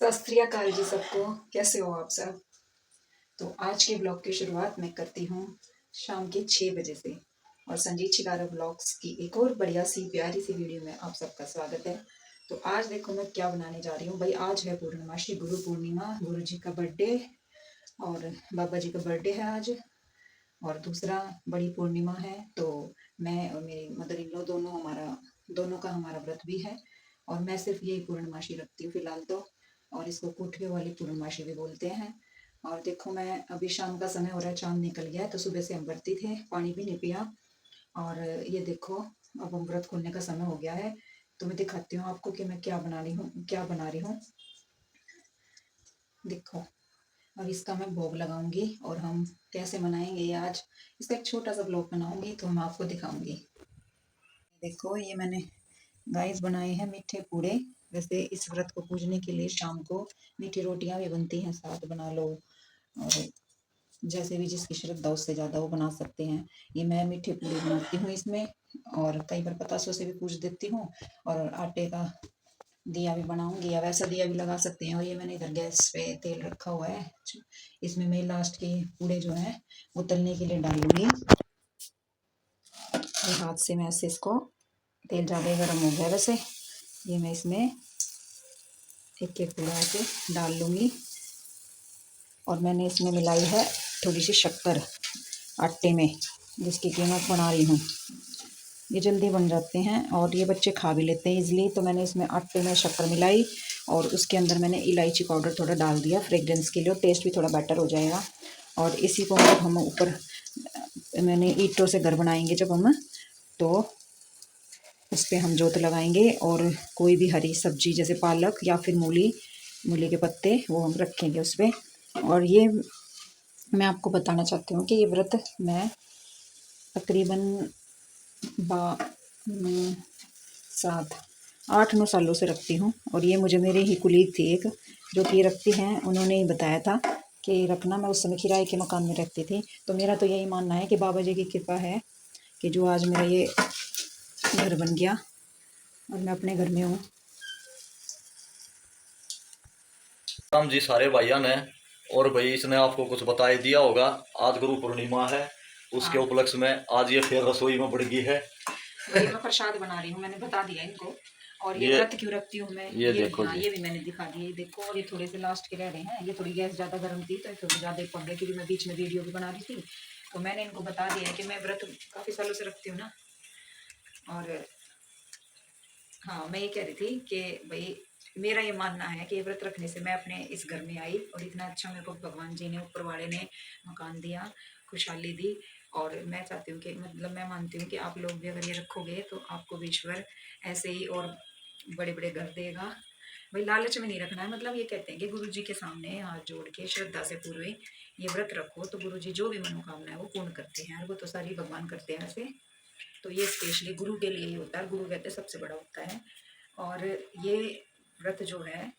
सत श्री अकाल जी सबको। कैसे हो आप सब। तो आज के ब्लॉग की शुरुआत मैं करती हूँ शाम के 6 बजे से। और संजीत शिकारा ब्लॉग्स की एक और बढ़िया सी प्यारी सी वीडियो में आप सबका स्वागत है। तो आज देखो मैं क्या बनाने जा रही हूँ भाई। आज है पूर्णिमाशी, गुरु पूर्णिमा, गुरु जी का बर्थडे और बाबा जी का बर्थडे है आज। और दूसरा बड़ी पूर्णिमा है। तो मैं और मेरी मदर इन लॉ दोनों का हमारा व्रत भी है। और मैं सिर्फ यही पूर्णमासी रखती हूँ फिलहाल तो। और इसको कुठियों वाली पूर्णमासी भी बोलते हैं। और देखो मैं अभी शाम का समय हो रहा है, चांद निकल गया है। तो सुबह से हम व्रती थे, पानी भी नहीं पिया। और ये देखो अब हम व्रत खोलने का समय हो गया है। तो मैं दिखाती हूँ आपको कि मैं क्या बना रही हूँ। देखो अब इसका मैं भोग लगाऊंगी और हम कैसे मनाएंगे ये आज इसका एक छोटा सा ब्लॉग बनाऊंगी तो हम आपको दिखाऊंगी। देखो ये मैंने गाइस बनाए हैं मीठे पूड़े। वैसे इस व्रत को पूजने के लिए शाम को मीठी रोटियां भी बनती हैं, साथ बना लो और जैसे भी जिसकी श्रद्धा उससे ज़्यादा वो बना सकते हैं। ये मैं मीठे पूड़े बनाती हूँ इसमें। और कई बार पतासों से भी पूज देती हूँ। और आटे का दिया भी बनाऊंगी या वैसा दिया भी लगा सकते हैं। और ये मैंने इधर गैस पे तेल रखा हुआ है। इसमें मैं लास्ट के पूड़े जो है वो तलने के लिए डाल लूँगी। हाथ से मैं ऐसे इसको, तेल ज़्यादा गर्म हो गया वैसे, ये मैं इसमें एक एक पूरा ऐसे डाल लूँगी। और मैंने इसमें मिलाई है थोड़ी सी शक्कर आटे में, जिसकी कीमत बना रही हूँ। ये जल्दी बन जाते हैं और ये बच्चे खा भी लेते हैं इजली। तो मैंने इसमें आटे में शक्कर मिलाई और उसके अंदर मैंने इलायची पाउडर थोड़ा डाल दिया फ्रेग्रेंस के लिए, और टेस्ट भी थोड़ा बेटर हो जाएगा। और इसी को जब हम ऊपर मैंने ईंटों से घर बनाएंगे जब हम, तो उस पर हम जोत लगाएंगे। और कोई भी हरी सब्जी जैसे पालक या फिर मूली के पत्ते वो हम रखेंगे उस पर। और ये मैं आपको बताना चाहती हूँ कि ये व्रत मैं तकरीबन 7-8-9 सालों से रखती हूँ। और ये मुझे मेरे ही कुलीग थी एक जो कि रखती हैं, उन्होंने ही बताया था कि रखना। मैं उस समय किराए के मकान में रहती थी। तो मेरा तो यही मानना है कि बाबा जी की कृपा है कि जो आज मेरा ये घर बन गया और मैं अपने घर में हूँ। राम जी सारे भाइयों ने, और भाई इसने आपको कुछ बता ही दिया होगा। आज गुरु पूर्णिमा है, उसके उपलक्ष्य में आज ये फिर रसोई में बढ़ गई है। वही मैं प्रसाद बना रही हूँ, मैंने बता दिया इनको। और ये व्रत क्यों रखती हूँ मैं, ये देखो ये भी मैंने दिखा दिया। ये देखो, और ये थोड़े से लास्ट के रह रहे हैं। ये थोड़ी गैस ज़्यादा गर्म थी तो थोड़ी ज़्यादा पक गई, क्योंकि मैं बीच में वीडियो भी बना रही थी। तो मैंने इनको बता दिया है कि मैं व्रत काफ़ी सालों से रखती हूँ ना। और हाँ, मैं ये कह रही थी कि भाई मेरा ये मानना है कि ये व्रत रखने से मैं अपने इस घर में आई और इतना अच्छा मेरे को भगवान जी ने, ऊपर वाले ने मकान दिया, खुशहाली दी। और मैं चाहती हूँ कि मतलब मैं मानती हूँ कि आप लोग भी अगर ये रखोगे तो आपको भी ईश्वर ऐसे ही और बड़े बड़े घर देगा। भाई लालच में नहीं रखना है। मतलब ये कहते हैं कि गुरु जी के सामने हाथ जोड़ के श्रद्धा से पूरे ये व्रत रखो तो गुरु जी जो भी मनोकामना है वो पूर्ण करते हैं। और वो तो सारी भगवान करते हैं वैसे। तो ये स्पेशली गुरु के लिए ही होता है। गुरु कहते हैं सबसे बड़ा होता है। और ये व्रत जो है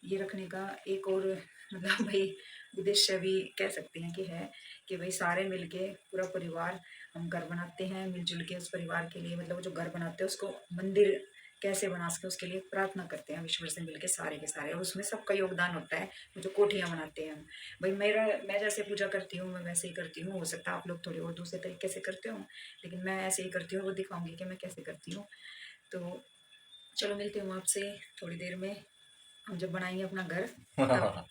ये रखने का एक और मतलब भाई उद्देश्य भी कह सकते हैं कि है कि भाई सारे मिलके पूरा परिवार हम घर बनाते हैं मिलजुल के उस परिवार के लिए। मतलब वो जो घर बनाते हैं उसको मंदिर कैसे बना सके उसके लिए प्रार्थना करते हैं हम ईश्वर से मिलके सारे के सारे। और उसमें सबका योगदान होता है। वो जो कोठियाँ बनाते हैं हम, भाई मैं जैसे पूजा करती हूँ मैं वैसे ही करती हूँ। हो सकता है आप लोग थोड़े और दूसरे तरीके से करते हो, लेकिन मैं ऐसे ही करती हूँ। वो दिखाऊंगी कि मैं कैसे करती हूँ। तो चलो मिलती हूँ आपसे थोड़ी देर में, हम जब बनाएंगे अपना घर तब।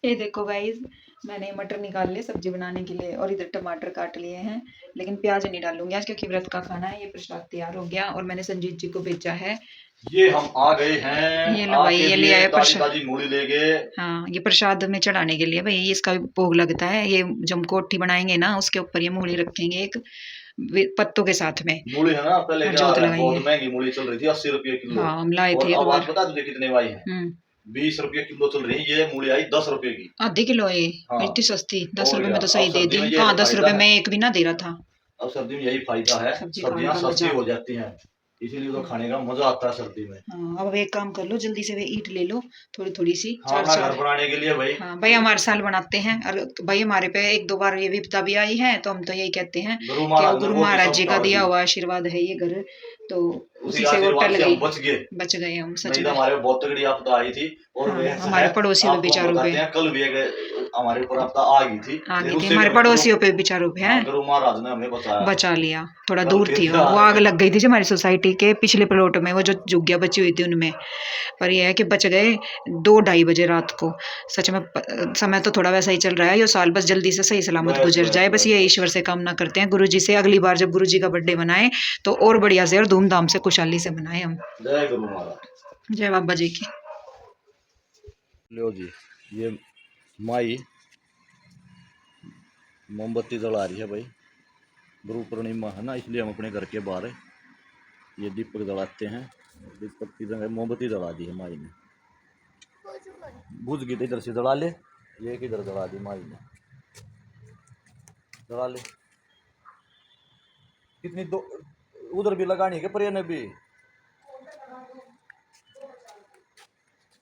ये देखो गाइज, मैंने मटर निकाल लिए सब्जी बनाने के लिए और इधर टमाटर काट लिए हैं। लेकिन प्याज नहीं डालूंगी आज क्योंकि व्रत का खाना है। ये प्रसाद तैयार हो गया और मैंने संजीत जी को भेजा है। ये हम आ गए हैं, ये लो भाई, ये ले आए प्रसाद। मूली ले गए। हाँ, ये प्रसाद में चढ़ाने के लिए भाई, इसका भोग लगता है। ये जब हम कोठी बनाएंगे ना उसके ऊपर ये मूली रखेंगे एक पत्तों के साथ में। मूली है ना पहले क्या जोत बहुत महंगी मूली चल रही थी, 80 रुपये किलो। हाँ, हम लाए थे और एक अब आज बार। पता तुझे कितने भाई है? 20 रुपये किलो चल रही है। ये मूली आई 10 रुपये की, आधी किलो है। हाँ। इतनी सस्ती 10 और रुपए क्या, में तो अब सही दे सर्दी दी। में ये कहाँ तो 10 फायदा रुपए में है। एक भी ना दे रहा था। अब सर्दी में यही फायदा है, सब्जी खाने सब्जियां का सस्ती मजा हो जाती हैं, इसीलिए तो खाने का मजा आता है सर्दी में। हाँ, अब एक काम कर लो, जल्दी से वे ईंट ले लो थोड़ी थोड़ी सी, हाँ, चार अपना चार। घर बनाने के लिए भाई। हाँ भाई, हमारे साल बनाते हैं। और भाई हमारे पे 1-2 बार ये विपदा भी आई है तो हम तो यही कहते हैं कि वो गुरु महाराज जी का दिया हुआ आशीर्वाद है ये घर। तो उसी उसी से वो आशीर्वाद टल से गई, हम बच गए। बच गए हम सच नहीं तो में। हमारे बहुत तगड़ी आपदा आई थी। और हाँ, वे हमारे पड़ोसियों पे आपको हम बेचारों बताते पे हैं, कल भी एक हमारे ऊपर आपदा आ गई थी, आ लेकिन गई थी, उससे भी हमारे हमें गुरु, पड़ोसियों पे बेचारों पे हाँ, है, गुरु महाराज ने हमें बचाया। बचा लिया। थोड़ा कल दूर फिर थी से वो आ आग गए। लग गई थी जो हमारी सोसाइटी के पिछले प्लॉट में, वो जो झुग्गियां बची हुई थी उनमें। पर यह है कि बच गए 2-2:30 बजे रात को। सच में समय तो थोड़ा वैसा ही चल रहा है, ये साल बस जल्दी से सही सलामत बस गुजर बस जाए, बस बस ये बस। ईश्वर से कामना करते हैं, गुरु जी से अगली बार जब गुरु जी का बर्थडे मनाए तो और बढ़िया से और धूमधाम से खुशहाली से मनाए हम। जय गुरु महाराज। जय बाबा जी की। लो जी, ये माई मोमबत्ती जला रही है भाई। गुरु पूर्णिमा है ना, इसलिए हम अपने घर के बाहर ये दीपक जलाते हैं। दीपक की जगह मोमबत्ती जला दी है माई ने। बुझ गई तो इधर से जला ले, ये किधर जला दी माई ने, जला ले। कितनी दो उधर भी लगानी है क्या प्रिया ने भी?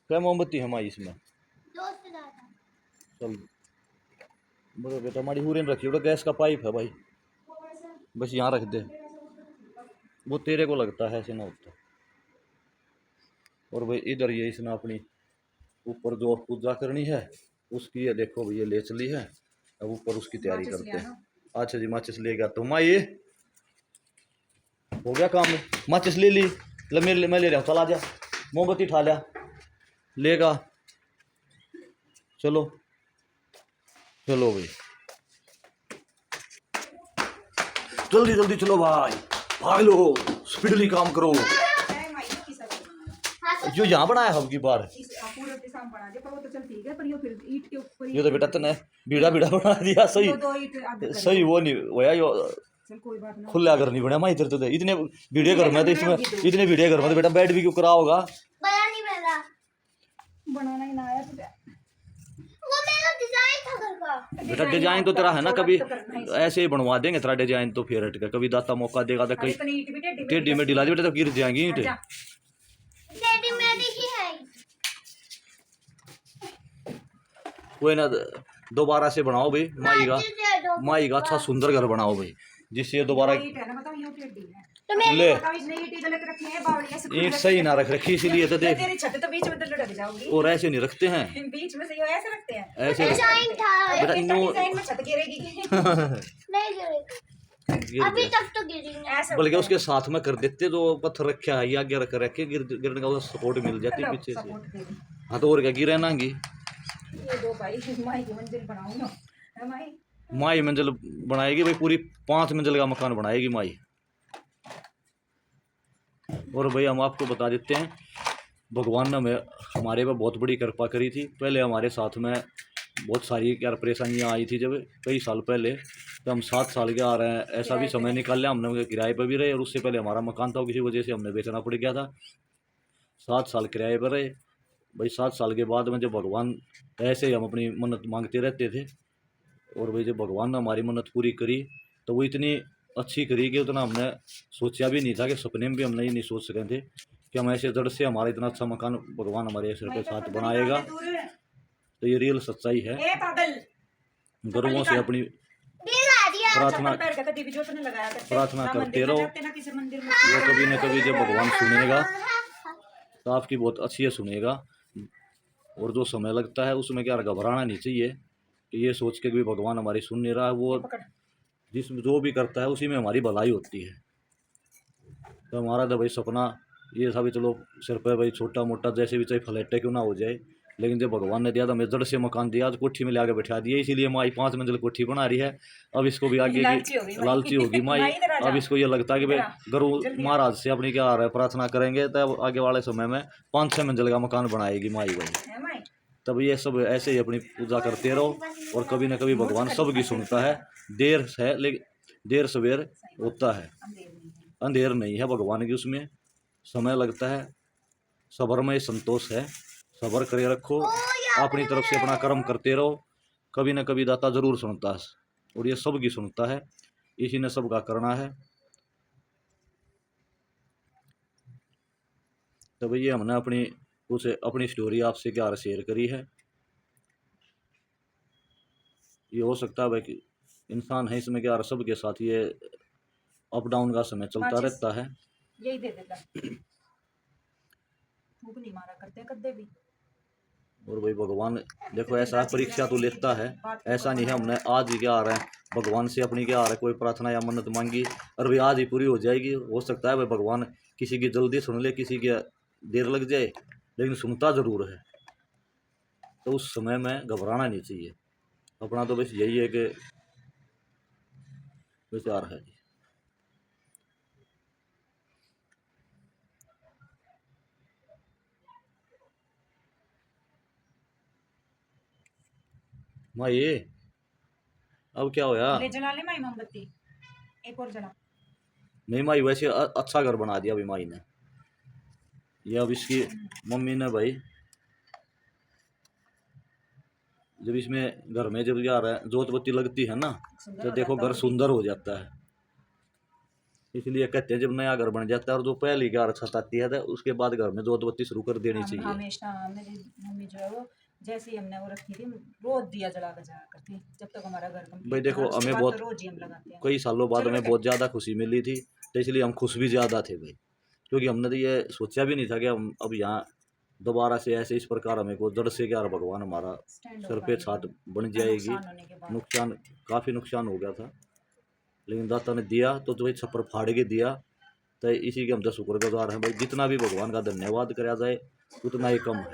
क्या मोमबत्ती है माई इसमें? चल बोलो बेटा, हमारी हुरेन रखी है, गैस का पाइप है भाई, बस यहाँ रख दे, वो तेरे को लगता है ऐसे ना होता। और भाई इधर ये इसने अपनी ऊपर जो पूजा करनी है उसकी, ये देखो भैया ले चली है, अब ऊपर उसकी तैयारी करते हैं। अच्छा जी, माचिस ले गया तो माई हो गया काम, माचिस ले ली, मैं ले रहा हूँ, चला जा, मोमबत्ती उठा लिया, लेगा, चलो चलो भाई, जल्दी जल्दी चलो भाई, भाग लो, स्पीडली काम करो। जो यहाँ बनाया है की बार, ये तो बेटा तने बीड़ा बीड़ा बना दिया, सही सही वो नहीं होया, यो खुला घर नहीं बना माई इधर तो, इतने वीडियो घर में तो इसमें, इतने वीडियो घर में तो बेटा बेड भी क्यों करा होगा, बनाना ही ना आया तो वो मेरा डिजाइन था घर का। बेटा डिजाइन तो तेरा है ना, कभी ऐसे ही बनवा देंगे तेरा डिजाइन तो, फिर हट कर कभी दाता मौका देगा तो कहीं टेढ़ी में डिला दी बेटा तो गिर जाएंगी ईंट। टेडी मेडी ही है। कोई ना, दोबारा से बनाओ भाई माई का अच्छा सुंदर घर बनाओ भाई, जिससे दोबारा ले ईंट सही ना रख रखी, इसीलिए तो देख, तेरी छत तो बीच में तो लटक जाओगी, और ऐसे नहीं रखते हैं, बीच में से ये ऐसे रखते हैं, ऐसे डिजाइन था। बेटा डिजाइन में छत गिरेगी नहीं गिरेगी, अभी तक तो गिरी नहीं। ऐसा बल्कि उसके साथ में कर देते, जो पत्थर रखा है या आगे रख रखे, गिरने का सपोर्ट मिल जाती पीछे से। हाँ तो और क्या, गिरे नांगी। ये दो भाई माई की मंजिल बनाऊंगा, है माई? माई मंजिल बनाएगी भाई, पूरी 5 मंजिल का मकान बनाएगी माई। और भाई हम आपको बता देते हैं, भगवान ने हमारे पे बहुत बड़ी कृपा करी थी। पहले हमारे साथ में बहुत सारी क्या परेशानियाँ आई थी, जब कई साल पहले, तो हम 7 साल के आ रहे हैं, ऐसा भी समय निकाल लिया हमने, किराए पर भी रहे, और उससे पहले हमारा मकान था, किसी वजह से हमने बेचना पड़ गया था, 7 साल किराए पर रहे भाई। 7 साल के बाद में जब भगवान, ऐसे ही हम अपनी मन्नत मांगते रहते थे, और भाई जब भगवान ने हमारी मन्नत पूरी करी तो वो इतनी अच्छी करी कि उतना हमने सोचा भी नहीं था, कि सपने में भी हमने ये नहीं सोच सके थे कि हम ऐसे जड़ से हमारा इतना अच्छा मकान भगवान हमारे सिर के साथ बनाएगा। तो ये रियल सच्चाई है। गुरुओं से अपनी प्रार्थना करते रहो, वो कभी न कभी जब भगवान सुनेगा तो आपकी बहुत अच्छी है सुनेगा। और जो समय लगता है उसमें क्या घबराना नहीं चाहिए, कि ये सोच के भी भगवान हमारी सुन नहीं रहा है, वो जो भी करता है उसी में हमारी भलाई होती है। तो हमारा तो भाई सपना ये था भी, चलो सिर पर भाई छोटा मोटा जैसे भी चाहे फ्लैटे क्यों ना हो जाए, लेकिन जब भगवान ने दिया तो हमें जड़ से मकान दिया, आज कोठी में लाके बैठा दिया, इसीलिए माई 5 मंजिल कोठी बना रही है। अब इसको भी आगे की लालची होगी माई, अब इसको ये लगता है कि भाई गुरु महाराज से अपनी क्या आ रहा है, प्रार्थना करेंगे तो आगे वाले समय में 5-6 मंजिल का मकान बनाएगी माई भाई। तब ये सब ऐसे ही अपनी पूजा करते रहो, और कभी ना कभी भगवान सबकी सुनता है। देर है लेकिन देर सवेर होता है, अंधेर नहीं है भगवान की, उसमें समय लगता है। सबर में संतोष है, सबर करे रखो, अपनी तरफ से अपना कर्म करते रहो, कभी ना कभी दाता जरूर सुनता है, और ये सबकी सुनता है, इसी ने सबका करना है। तो भैया हमने अपनी स्टोरी आपसे क्या शेयर करी है। ये हो सकता है भाई कि इंसान है इसमें क्या सबके साथ ये अप डाउन का समय चलता रहता है, यही दे देता, भूख नहीं मारा करते हैं कद्दे भी। और भाई भगवान देखो ऐसा परीक्षा तो लेता है, ऐसा नहीं है हमने आज ही क्या आ रहा है भगवान से अपनी क्या आ रहा है कोई प्रार्थना या मन्नत मांगी और भाई आज ही पूरी हो जाएगी। हो सकता है भाई भगवान किसी की जल्दी सुन ले, किसी की देर लग जाए, लेकिन सुनता ज़रूर है। तो उस समय में घबराना नहीं चाहिए। अपना तो बस यही है कि विचार है जी। माँ ये अब क्या होया? ले जला ले माई मोमबत्ती, एक और जला। नहीं माई वैसे अच्छा घर बना दिया अभी माई ने। ये अब इसकी मम्मी ने भाई जब इसमें घर में जब क्या रहा है जोत बत्ती लगती है ना सुंदर तो हो देखो जाता घर है। सुंदर हो जाता है। इसलिए कहते हैं जब नया घर बन जाता है और जो पहली क्या छत आती है तो उसके बाद घर में जोत बत्ती शुरू कर देनी हम चाहिए। हमेशा मेरी मम्मी जो है वो जैसे ही हमने वो रखी थी रोज दिया जला कर जाया करती जब तक हमारा घर भाई कंप्लीट देखो था, उसके हमें बाद बहुत तो रोज ही हम लगाते हैं। कई सालों बाद चलो हमें बेटा। बहुत ज़्यादा खुशी मिली थी, तो इसलिए हम खुश भी ज़्यादा थे भाई, क्योंकि हमने तो ये सोचा भी नहीं था कि हम अब यहाँ दोबारा से ऐसे इस प्रकार हमें को जड़ से क्या भगवान हमारा स्टैंड हो सर पे पाएंगे छात बन इतना जाएगी। नुकसान होने के बाद। नुकसान काफ़ी नुकसान हो गया था, लेकिन दाता ने दिया तो जो छप्पर फाड़ के दिया। तो इसी के हम तो शुक्रगुजार हैं भाई, जितना भी भगवान का धन्यवाद करा जाए उतना ही कम है।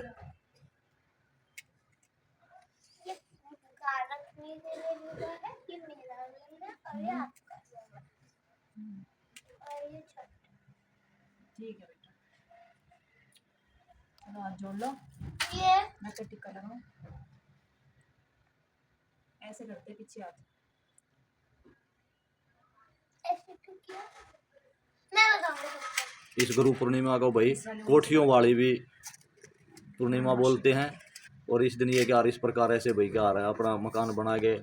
ये कार रखने के लिए भी है, ये मेरा भी है और ये आपका भी है और ये छोटा। ठीक है बेटा, चलो हाथ जोड़ लो, ये मैं तो टिक्का लगाऊं। ऐसे करते पीछे हाथ। ऐसे क्यों किया? मैं बताऊंगी। इस गुरु पूर्णिमा को भाई कोठियों वाली भी पूर्णिमा बोलते हैं, और इस दिन ये क्या इस प्रकार ऐसे भाई क्या आ रहा है अपना मकान बना के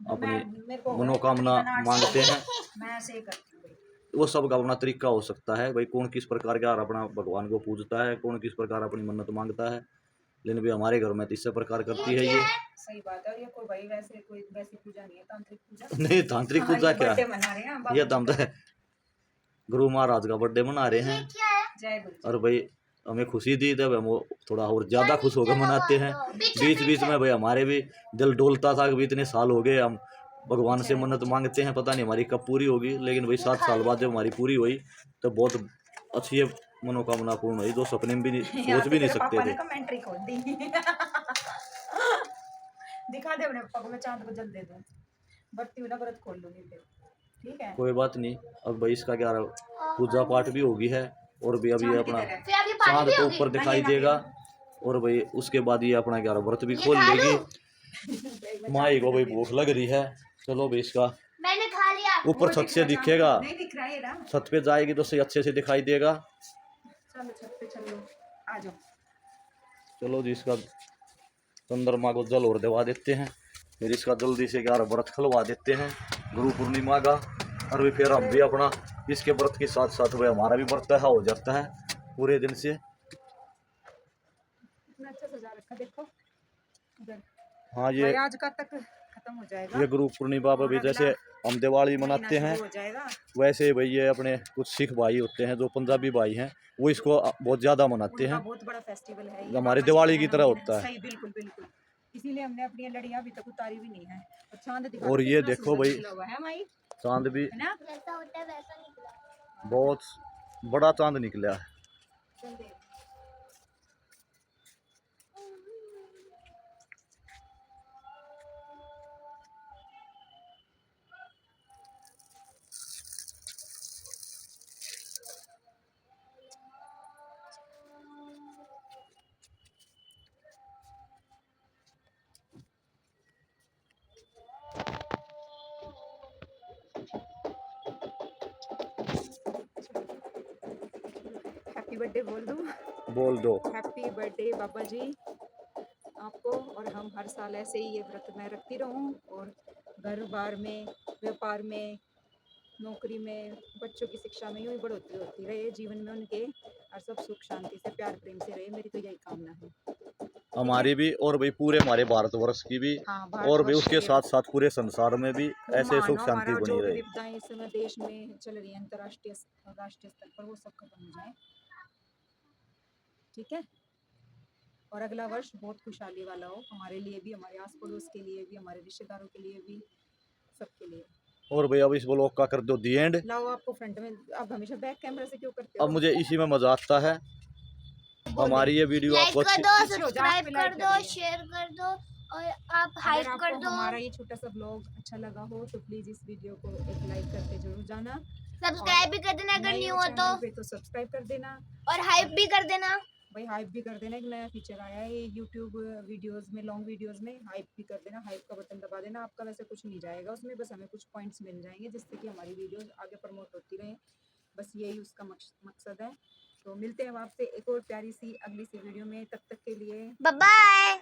अपनी मेरे को मनोकामना मांगते हैं। मैं ऐसे ही करती हूँ भाई। वो सबका अपना तरीका हो सकता है भाई, कौन किस प्रकार का अपना भगवान को पूजता है, कौन किस प्रकार अपनी मन्नत मांगता है, लेकिन भाई हमारे घर में तो इससे प्रकार करती है ये। सही बात है, और ये कोई भाई वैसे कोई वैसी पूजा नहीं है, तांत्रिक पूजा। नहीं तांत्रिक पूजा क्या बर्थडे है, मना रहे हैं ये बाबा तो हम तो गुरु महाराज का बर्थडे मना रहे हैं। क्या है? जय गुरु जी। और भाई हमें खुशी दी तब हम वो थोड़ा और ज़्यादा खुश होकर मनाते हैं। बीच बीच में भाई हमारे भी दिल डोलता था कि भाई इतने साल हो गए हम भगवान से मन्नत मांगते हैं, पता नहीं हमारी कब पूरी होगी, लेकिन भाई 7 साल बाद जब हमारी पूरी हुई तो बहुत अच्छी है मनोकामना पूर्ण हुई, जो सपने में भी नहीं यहाँ सोच तो भी नहीं तेरे सकते पापा ने थे। कमेंट्री खोल दी। दिखा दे अपने पापा को, मैं चांद को जल दे दूं, बत्ती वाला व्रत खोल लूंगी फिर, ठीक है। कोई बात नहीं, अब भाई इसका क्या पूजा पाठ भी होगी है, और भी अभी चांद की अपना तरह। फिर अभी पानी चांद भी तो होगी। ऊपर दिखाई देगा, और भाई उसके बाद ये अपना क्या व्रत भी ये खोल खा लेगी। लूं? माई को भाई भूख लग रही है, चलो भाई इसका मैंने खा लिया। ऊपर वो छत दिख से रहा है, दिखेगा, नहीं दिख रहा है ये रहा। छत पे जाएगी तो सही अच्छे से दिखाई देगा। चलो छत पे चलो, आ जाओ। चलो जी इसका चंद्रमा को जल और दिवा देते हैं, फिर इसका जल्दी से क्या व्रत खलवा देते हैं गुरु पूर्णिमा का, और भी फिर हम भी अपना इसके व्रत के साथ साथ वह हमारा भी व्रत हो जाता है पूरे दिन से। इतना अच्छा सजा रखा देखो उधर। हाँ भाई आज का तक खत्म हो जाएगा, ये गुरु पूर्णिमा पर भी और जैसे अगला हम दिवाली महीना मनाते हैं शुरू हो जाएगा। वैसे ही भाई ये अपने कुछ सिख भाई होते हैं जो पंजाबी भाई हैं वो इसको बहुत ज़्यादा मनाते उनका हैं, बहुत बड़ा फेस्टिवल है ये, हमारे बाबा जी दिवाली की तरह जन्मदिन होता है। सही, बिल्कुल बिल्कुल। इसीलिए हमने अपनी लड़ियां अभी तक उतारी भी नहीं है। और चांद दिखा और दो, ये कितना देखो सुंदर भाई निकला हुआ है माई, चांद भी है ना। जैसा होता है वैसा निकला। बहुत बड़ा चांद निकला है। चल दे। हैप्पी बर्थडे बोल दूं। बोल दो। हैप्पी बर्थडे बाबा जी आपको, और हम हर साल ऐसे ही ये व्रत मैं रखती रहूं, और घर बार में, व्यापार में, नौकरी में, बच्चों की शिक्षा में यूँ ही बढ़ोतरी होती रहे जीवन में उनके, और सब सुख शांति से प्यार प्रेम से रहे, मेरी तो यही कामना है। हमारी भी और भाई पूरे हमारे भारतवर्ष की भी, हाँ, और भी भारतवर्ष उसके की साथ साथ पूरे संसार में भी ऐसे मानो सुख शांति हमारा बनी जो रहे। विविधताएं इस समय देश में चल रही है अंतर्राष्ट्रीय राष्ट्रीय स्तर पर, वो सब खत्म हो जाए। ठीक है, और अगला वर्ष बहुत खुशहाली वाला हो हमारे लिए भी, हमारे आस पड़ोस के लिए भी, हमारे रिश्तेदारों के लिए भी, सबके लिए। और भाई अब इस ब्लॉग का कर दो दी एंड। लाओ आपको फ्रंट में, आप हमेशा बैक कैमरा से क्यों करते हो? अब मुझे इसी में मजा आता है। हमारी ये वीडियो लाइक आपको कर अच्छी, दो, पीछे हो जाओ, आप सब्सक्राइब पे कर लाइक दो, कर दिया। शेयर कर दो और आप अगर हाइप आपको कर दो। हमारा ये छोटा सा ब्लॉग अच्छा लगा हो तो प्लीज इस वीडियो को एक लाइक करके जरूर जाना, सब्सक्राइब भी कर देना अगर नए न्यू हो हो चैनल पे तो सब्सक्राइब कर देना, और हाइप भी कर देना। भाई हाइप भी कर देना। एक नया फीचर आया है यूट्यूब वीडियोस में, लॉन्ग वीडियोस में हाइप भी कर देना, हाइप का बटन दबा देना। आपका वैसे कुछ नहीं जाएगा उसमें, बस हमें कुछ पॉइंट्स मिल जाएंगे जिससे कि हमारी वीडियोस आगे प्रमोट होती रहे, बस यही उसका मकसद है। तो मिलते हैं आपसे एक और प्यारी सी अगली सी वीडियो में, तब तक के लिए बाय बाय।